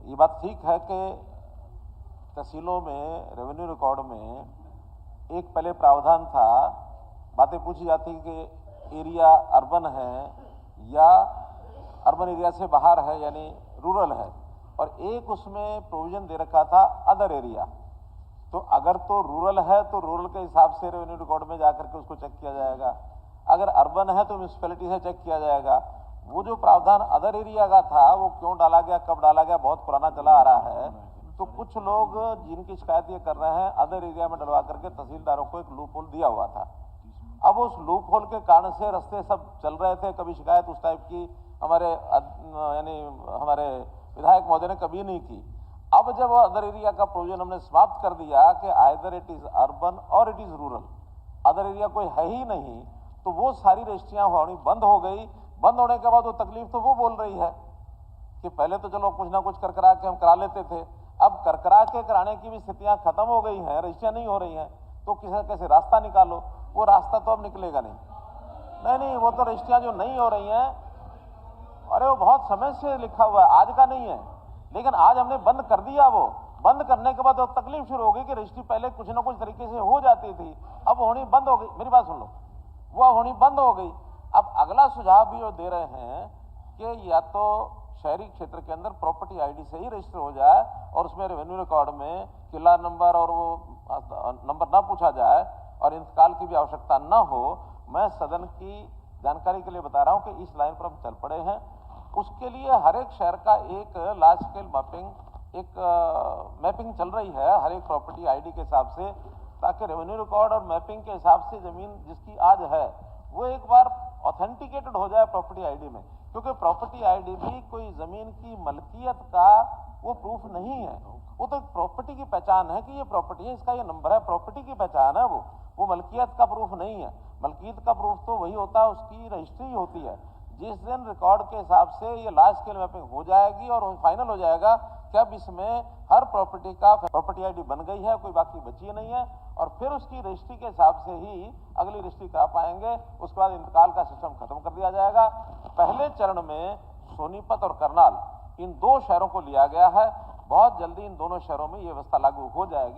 ये बात ठीक है कि तहसीलों में रेवेन्यू रिकॉर्ड में एक पहले प्रावधान था, बातें पूछी जाती कि एरिया अर्बन है या अर्बन एरिया से बाहर है यानी रूरल है, और एक उसमें प्रोविजन दे रखा था अदर एरिया। तो अगर तो रूरल है तो रूरल के हिसाब से रेवेन्यू रिकॉर्ड में जाकर के उसको चेक किया जाएगा, अगर अर्बन है तो म्यूनिसिपैलिटी से चेक किया जाएगा। वो जो प्रावधान अदर एरिया का था वो क्यों डाला गया, कब डाला गया, बहुत पुराना चला आ रहा है। तो कुछ लोग जिनकी शिकायत ये कर रहे हैं अदर एरिया में डलवा करके तहसीलदारों को एक लूप होल दिया हुआ था। अब उस लूप होल के कारण से रास्ते सब चल रहे थे, कभी शिकायत उस टाइप की हमारे यानी हमारे विधायक महोदय ने कभी नहीं की। अब जब अदर एरिया का प्रोविजन हमने समाप्त कर दिया कि आइदर इट इज अर्बन और it is rural, other area कोई है ही नहीं, तो वो सारी रजिस्ट्रियां होनी बंद हो गई। बंद होने के बाद वो तकलीफ तो वो बोल रही है कि पहले तो चलो कुछ ना कुछ कर करा के हम करा लेते थे, अब कर करा के कराने की भी स्थितियां खत्म हो गई हैं, रजिस्ट्रियां नहीं हो रही हैं, तो किसी कैसे रास्ता निकालो। वो रास्ता तो अब निकलेगा नहीं, वो तो रजिस्ट्रियां जो नहीं हो रही हैं, अरे वो बहुत समय से लिखा हुआ है, आज का नहीं है, लेकिन आज हमने बंद कर दिया। वो बंद करने के बाद वो तकलीफ शुरू हो गई कि रजिस्ट्री पहले कुछ ना कुछ तरीके से हो जाती थी, अब होनी बंद हो गई। मेरी बात सुन लो, वो होनी बंद हो गई। अब अगला सुझाव भी वो दे रहे हैं कि या तो शहरी क्षेत्र के अंदर प्रॉपर्टी आईडी से ही रजिस्टर हो जाए और उसमें रेवेन्यू रिकॉर्ड में किला नंबर और वो नंबर ना पूछा जाए और इंतकाल की भी आवश्यकता न हो। मैं सदन की जानकारी के लिए बता रहा हूं कि इस लाइन पर हम चल पड़े हैं। उसके लिए हर एक शहर का एक लार्ज स्केल मैपिंग चल रही है हर एक प्रॉपर्टी आईडी के हिसाब से, ताकि रेवेन्यू रिकॉर्ड और मैपिंग के हिसाब से जमीन जिसकी आज है वो एक बार ऑथेंटिकेटेड हो जाए प्रॉपर्टी आईडी में, क्योंकि प्रॉपर्टी आईडी भी कोई जमीन की मलकियत का वो प्रूफ नहीं है, वो तो प्रॉपर्टी की पहचान है कि ये प्रॉपर्टी है, इसका ये नंबर है, प्रॉपर्टी की पहचान है। वो मलकियत का प्रूफ नहीं है। मलकियत का प्रूफ तो वही होता है, उसकी रजिस्ट्री होती है। जिस दिन रिकॉर्ड के हिसाब से ये लार्ज स्केल मैपिंग हो जाएगी और फाइनल हो जाएगा कि अब इसमें हर प्रॉपर्टी का प्रॉपर्टी आईडी बन गई है, कोई बाकी बची नहीं है, और फिर उसकी रजिस्ट्री के हिसाब से ही अगली रजिस्ट्री करा पाएंगे। उसके बाद इंतकाल का सिस्टम खत्म कर दिया जाएगा। पहले चरण में सोनीपत और करनाल इन दो शहरों को लिया गया है, बहुत जल्दी इन दोनों शहरों में ये व्यवस्था लागू हो जाएगी।